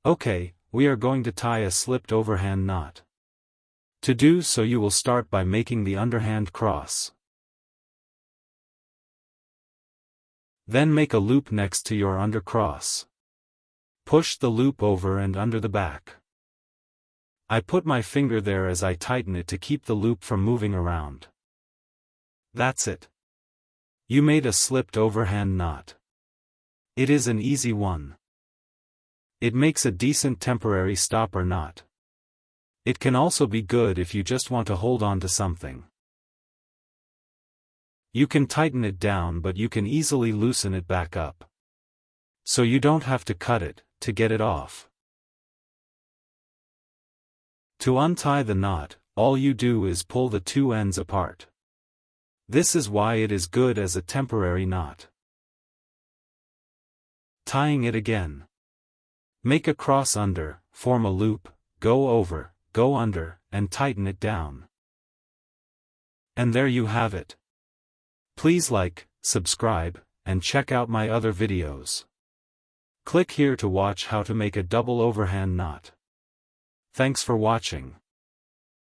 Okay, we are going to tie a slipped overhand knot. To do so you will start by making the underhand cross. Then make a loop next to your undercross. Push the loop over and under the back. I put my finger there as I tighten it to keep the loop from moving around. That's it. You made a slipped overhand knot. It is an easy one. It makes a decent temporary stopper knot. It can also be good if you just want to hold on to something. You can tighten it down, but you can easily loosen it back up. So you don't have to cut it to get it off. To untie the knot, all you do is pull the two ends apart. This is why it is good as a temporary knot. Tying it again. Make a cross under, form a loop, go over, go under, and tighten it down. And there you have it. Please like, subscribe, and check out my other videos. Click here to watch how to make a double overhand knot. Thanks for watching.